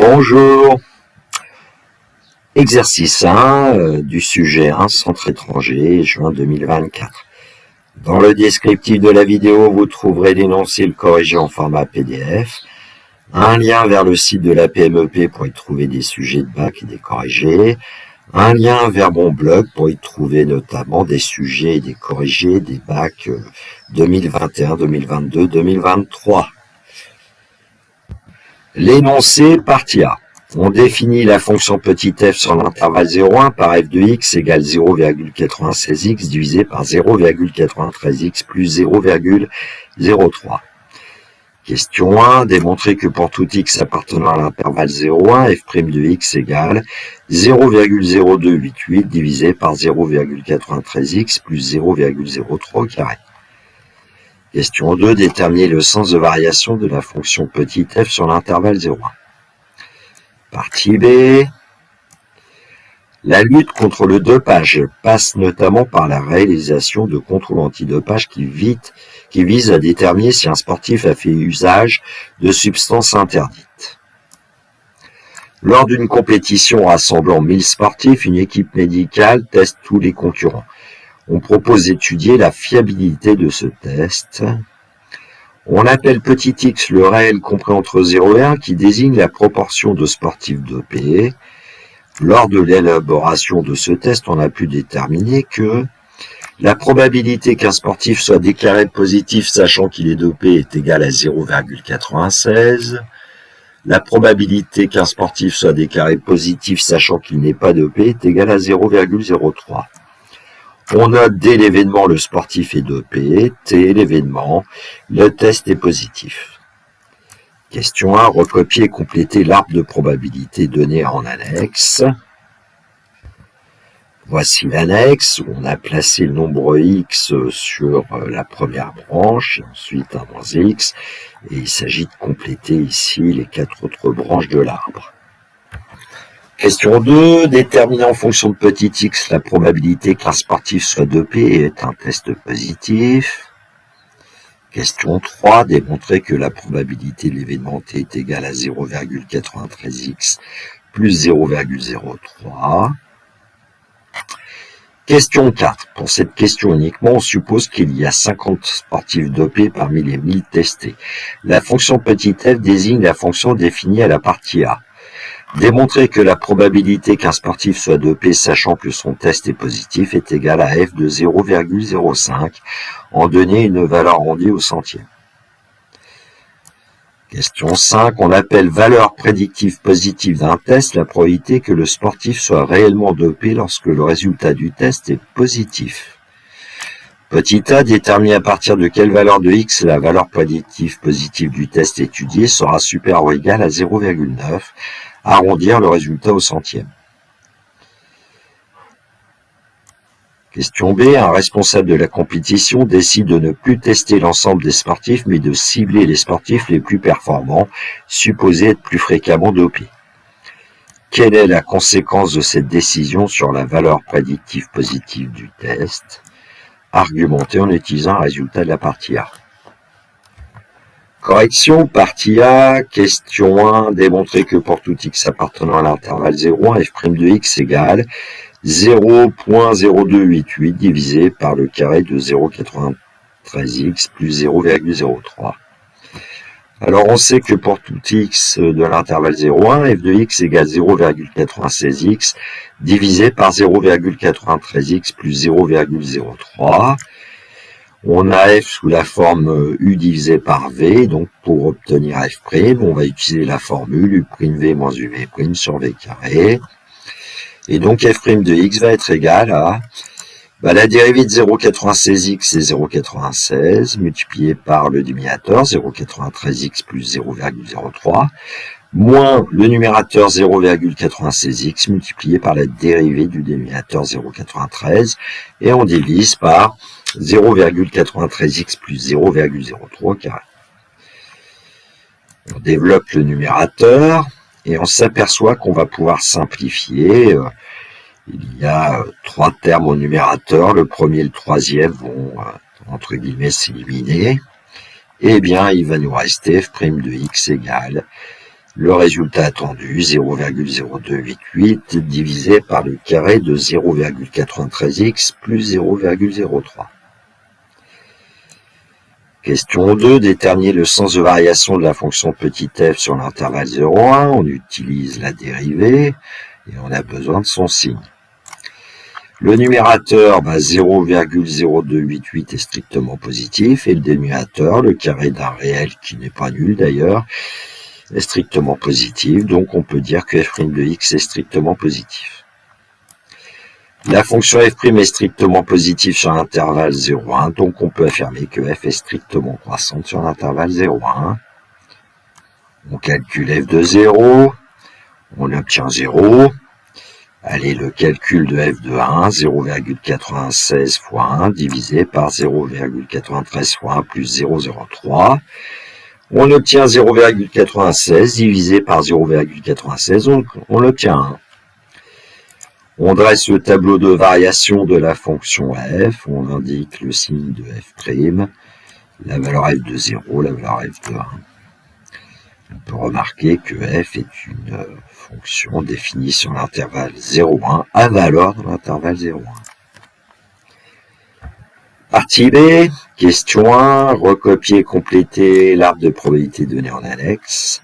Bonjour. Exercice 1 du sujet 1, centre étranger, juin 2024. Dans le descriptif de la vidéo, vous trouverez l'énoncé et le corrigé en format PDF, un lien vers le site de la PMEP pour y trouver des sujets de bac et des corrigés, un lien vers mon blog pour y trouver notamment des sujets et des corrigés des bacs 2021, 2022, 2023. L'énoncé partie A. On définit la fonction petit f sur l'intervalle 0,1 par f de x égale 0,96x divisé par 0,93x plus 0,03. Question 1. Démontrer que pour tout x appartenant à l'intervalle 0,1, f' de x égale 0,0288 divisé par 0,93x plus 0,03 au carré. Question 2. Déterminer le sens de variation de la fonction petit f sur l'intervalle 0,1. Partie B. La lutte contre le dopage passe notamment par la réalisation de contrôles antidopage qui visent à déterminer si un sportif a fait usage de substances interdites. Lors d'une compétition rassemblant 1000 sportifs, une équipe médicale teste tous les concurrents. On propose d'étudier la fiabilité de ce test. On appelle petit x le réel compris entre 0 et 1 qui désigne la proportion de sportifs dopés. Lors de l'élaboration de ce test, on a pu déterminer que la probabilité qu'un sportif soit déclaré positif sachant qu'il est dopé est égale à 0,96. La probabilité qu'un sportif soit déclaré positif sachant qu'il n'est pas dopé est égale à 0,03. On note dès l'événement le sportif est dopé, T l'événement, le test est positif. Question 1, recopier et compléter l'arbre de probabilité donné en annexe. Voici l'annexe où on a placé le nombre x sur la première branche, et ensuite un moins x, et il s'agit de compléter ici les 4 autres branches de l'arbre. Question 2, déterminer en fonction de petit x la probabilité qu'un sportif soit dopé et est un test positif. Question 3, démontrer que la probabilité de l'événement T est égale à 0,93x plus 0,03. Question 4, pour cette question uniquement, on suppose qu'il y a 50 sportifs dopés parmi les 1000 testés. La fonction petit f désigne la fonction définie à la partie A. Démontrer que la probabilité qu'un sportif soit dopé sachant que son test est positif est égale à f de 0,05 en donner une valeur arrondie au centième. Question 5. On appelle valeur prédictive positive d'un test la probabilité que le sportif soit réellement dopé lorsque le résultat du test est positif. Petit a, déterminer à partir de quelle valeur de x la valeur prédictive positive du test étudié sera supérieure ou égale à 0,9. Arrondir le résultat au centième. Question B. Un responsable de la compétition décide de ne plus tester l'ensemble des sportifs, mais de cibler les sportifs les plus performants, supposés être plus fréquemment dopés. Quelle est la conséquence de cette décision sur la valeur prédictive positive du test? Argumenter en utilisant un résultat de la partie A. Correction, partie A, question 1, démontrer que pour tout x appartenant à l'intervalle 0,1, f' de x égale 0,0288 divisé par le carré de 0,93x plus 0,03. Alors on sait que pour tout x de l'intervalle 0,1, f de x égale 0,96x divisé par 0,93x plus 0,03. On a f sous la forme u divisé par v, donc pour obtenir f', on va utiliser la formule u'v moins uv' sur v carré. Et donc f' de x va être égal à la dérivée de 0,96x c'est 0,96 multiplié par le dénominateur 0,93x plus 0,03 moins le numérateur 0,96x multiplié par la dérivée du dénominateur 0,93 et on divise par 0,93x plus 0,03 carré. On développe le numérateur et on s'aperçoit qu'on va pouvoir simplifier. Il y a 3 termes au numérateur, le premier et le troisième vont entre guillemets s'éliminer. Et bien il va nous rester f' de x égale Le résultat attendu, 0,0288 divisé par le carré de 0,93x plus 0,03. Question 2, déterminer le sens de variation de la fonction petit f sur l'intervalle 0,1. On utilise la dérivée et on a besoin de son signe. Le numérateur, 0,0288 est strictement positif et le dénominateur, le carré d'un réel qui n'est pas nul d'ailleurs, est strictement positif. Donc on peut dire que f' de x est strictement positif. La fonction f' est strictement positive sur l'intervalle 0,1, donc on peut affirmer que f est strictement croissante sur l'intervalle 0,1. On calcule f de 0, on obtient 0. Allez, le calcul de f de 1, 0,96 fois 1 divisé par 0,93 fois 1 plus 0,03. On obtient 0,96 divisé par 0,96, donc on obtient 1. On dresse le tableau de variation de la fonction f, on indique le signe de f', la valeur f de 0, la valeur f de 1. On peut remarquer que f est une fonction définie sur l'intervalle 0,1 à valeur de l'intervalle 0,1. Partie B, question 1, recopier et compléter l'arbre de probabilité donné en annexe.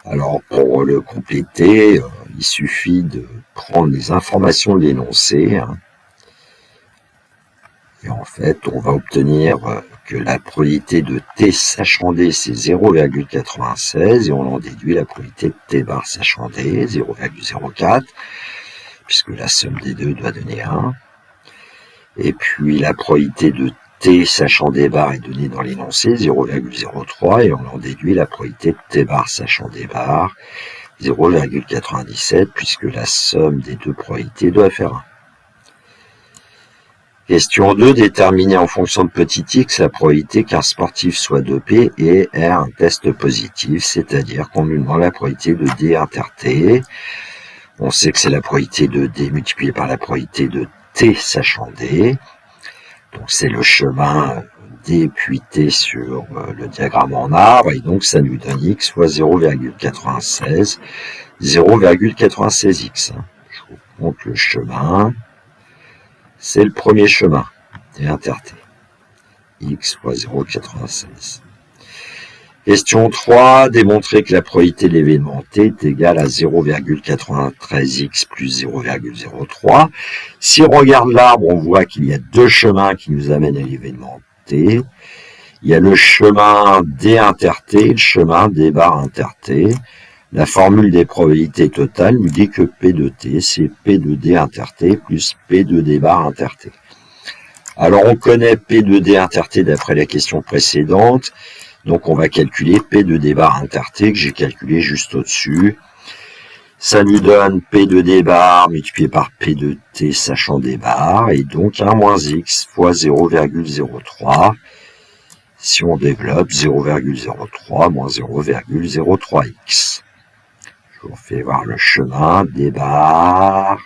Alors pour le compléter, il suffit de prendre les informations de l'énoncé. Et en fait, on va obtenir que la probabilité de t sachant d, c'est 0,96, et on en déduit la probabilité de t bar sachant d, 0,04, puisque la somme des deux doit donner 1. Et puis la probabilité de t sachant d bar est donnée dans l'énoncé, 0,03, et on en déduit la probabilité de t bar sachant d bar, 0,97, puisque la somme des deux probabilités doit faire 1. Question 2, déterminer en fonction de petit x la probabilité qu'un sportif soit dopé et ait un test positif, c'est-à-dire qu'on lui demande la probabilité de d inter t. On sait que c'est la probabilité de d multipliée par la probabilité de t sachant d. Donc c'est le chemin d puis t sur le diagramme en arbre, et donc ça nous donne x fois 0,96, 0,96x. Je vous montre le chemin. C'est le premier chemin, d inter t, x fois 0,96. Question 3, démontrer que la probabilité de l'événement t est égale à 0,93x plus 0,03. Si on regarde l'arbre, on voit qu'il y a deux chemins qui nous amènent à l'événement t. Il y a le chemin d inter t et le chemin d bar inter t. La formule des probabilités totales nous dit que P de t, c'est P de d inter t plus P de d bar inter t. Alors, on connaît P de d inter t d'après la question précédente. Donc, on va calculer P de d bar inter t que j'ai calculé juste au-dessus. Ça nous donne P de d bar multiplié par P de t sachant d bar. Et donc, 1 moins x fois 0,03. Si on développe 0,03 moins 0,03x. Je vous fais voir le chemin d bar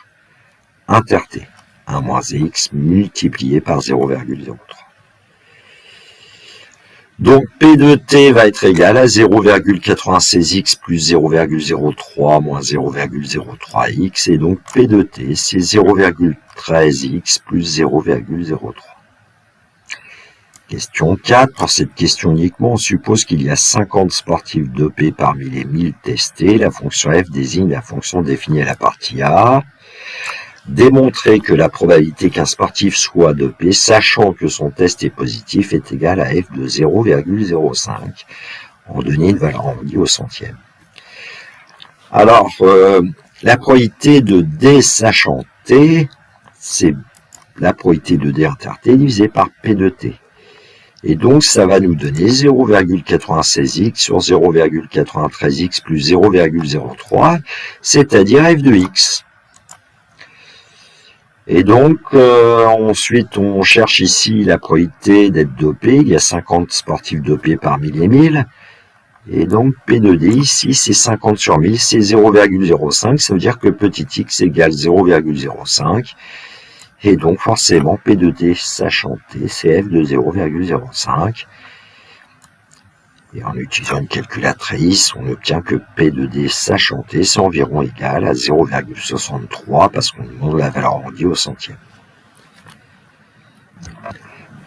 inter t. 1 moins x multiplié par 0,03. Donc P de t va être égal à 0,96x plus 0,03 moins 0,03x. Et donc P de t, c'est 0,13x plus 0,03. Question 4. Pour cette question uniquement, on suppose qu'il y a 50 sportifs dopés parmi les 1000 testés. La fonction f désigne la fonction définie à la partie A. Démontrer que la probabilité qu'un sportif soit dopé, sachant que son test est positif, est égale à f de 0,05. On donne une valeur arrondie au centième. Alors, la probabilité de d sachant t, c'est la probabilité de d inter t divisée par p de t. Et donc, ça va nous donner 0,96x sur 0,93x plus 0,03, c'est-à-dire f de x. Et donc, ensuite, on cherche ici la probabilité d'être dopé. Il y a 50 sportifs dopés parmi les 1000. Et donc, P de D, ici, c'est 50 sur 1000, c'est 0,05. Ça veut dire que petit x égale 0,05. Et donc, forcément, P de D, sachant t, c'est f de 0,05. Et en utilisant une calculatrice, on obtient que P de D sachant T, c'est environ égal à 0,63 parce qu'on demande la valeur arrondie au centième.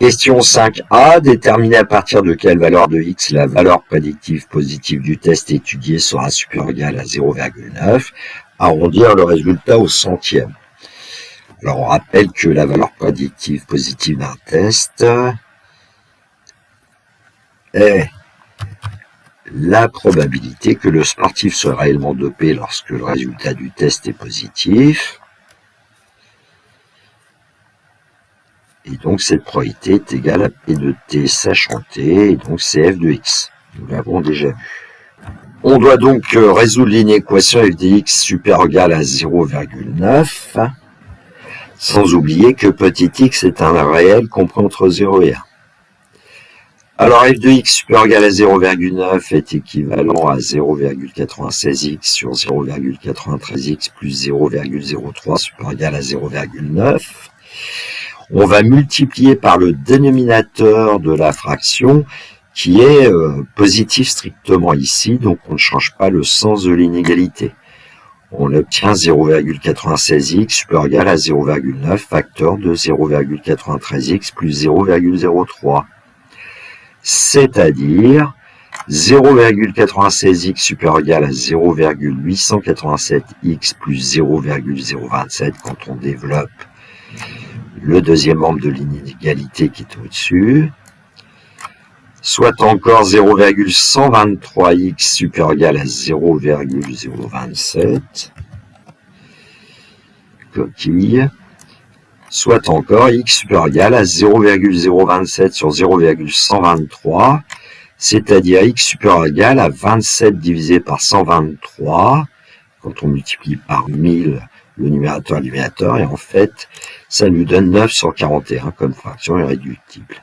Question 5a, déterminer à partir de quelle valeur de x la valeur prédictive positive du test étudié sera supérieure ou égale à 0,9, arrondir le résultat au centième. Alors on rappelle que la valeur prédictive positive d'un test est la probabilité que le sportif soit réellement dopé lorsque le résultat du test est positif. Et donc cette probabilité est égale à P de T sachant T, et donc c'est f de x. Nous l'avons déjà vu. On doit donc résoudre l'inéquation f de x supérieur ou égal à 0,9, sans oublier que petit x est un réel compris entre 0 et 1. Alors f de x supérieur ou égal à 0,9 est équivalent à 0,96x sur 0,93x plus 0,03 supérieur ou égal à 0,9. On va multiplier par le dénominateur de la fraction qui est positif strictement ici, donc on ne change pas le sens de l'inégalité. On obtient 0,96x supérieur ou égal à 0,9 facteur de 0,93x plus 0,03. C'est-à-dire 0,96x supérieur ou égal à 0,887x plus 0,027 quand on développe le deuxième membre de l'inégalité qui est au-dessus, soit encore 0,123x supérieur ou égal à 0,027, coquille, soit encore x supérieur ou égal à 0,027 sur 0,123, c'est-à-dire x supérieur ou égal à 27 divisé par 123, quand on multiplie par 1000 le numérateur et le dénominateur, et en fait, ça nous donne 9 sur 41 comme fraction irréductible.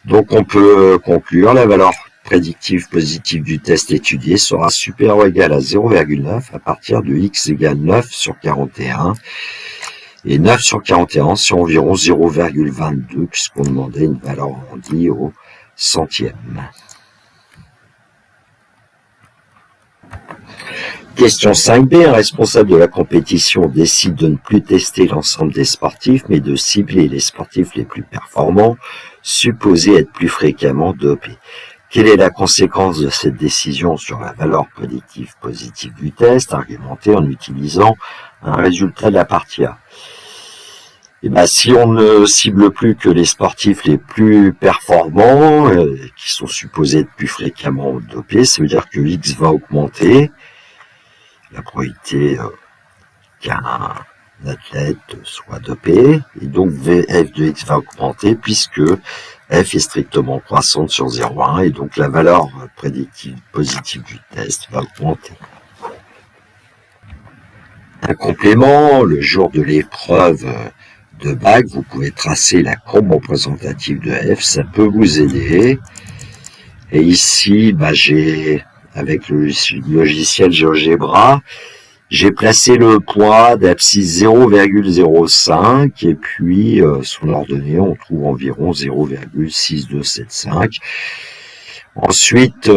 Donc on peut conclure, la valeur prédictive positive du test étudié sera supérieure ou égale à 0,9 à partir de x égale 9 sur 41, et 9 sur 41, c'est environ 0,22, puisqu'on demandait une valeur arrondie au centième. Question 5b, un responsable de la compétition décide de ne plus tester l'ensemble des sportifs, mais de cibler les sportifs les plus performants, supposés être plus fréquemment dopés. Quelle est la conséquence de cette décision sur la valeur prédictive positive du test, argumentée en utilisant un résultat de la partie A? Et bien, si on ne cible plus que les sportifs les plus performants, qui sont supposés être plus fréquemment dopés, ça veut dire que X va augmenter, la probabilité qu'un athlète soit dopé, et donc f de x va augmenter puisque f est strictement croissante sur 0,1, et donc la valeur prédictive positive du test va augmenter. Un complément, le jour de l'épreuve de bac, vous pouvez tracer la courbe représentative de f, ça peut vous aider. Et ici, j'ai avec le logiciel GeoGebra, j'ai placé le poids d'abscisse 0,05 et puis son ordonnée, on trouve environ 0,6275. Ensuite,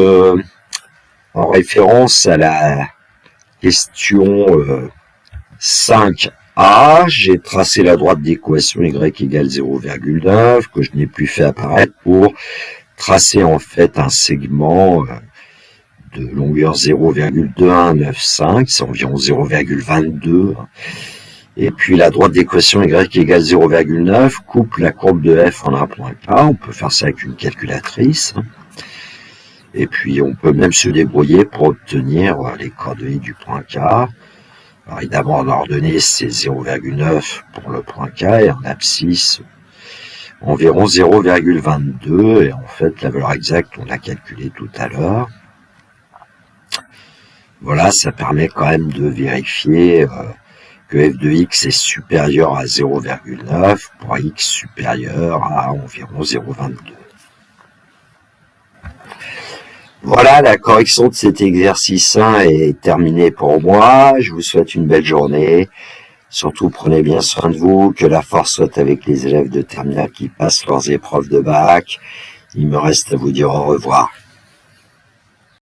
en référence à la question 5a, j'ai tracé la droite d'équation y égale 0,9 que je n'ai plus fait apparaître pour tracer en fait un segment de longueur 0,2195, c'est environ 0,22. Et puis la droite d'équation y égale 0,9 coupe la courbe de f en un point K. On peut faire ça avec une calculatrice. Et puis on peut même se débrouiller pour obtenir les coordonnées du point K. Alors évidemment en ordonnée c'est 0,9 pour le point K et en abscisse environ 0,22. Et en fait la valeur exacte on l'a calculée tout à l'heure. Voilà, ça permet quand même de vérifier que f de x est supérieur à 0,9 pour x supérieur à environ 0,22. Voilà, la correction de cet exercice 1 est terminée pour moi. Je vous souhaite une belle journée. Surtout, prenez bien soin de vous. Que la force soit avec les élèves de terminale qui passent leurs épreuves de bac. Il me reste à vous dire au revoir.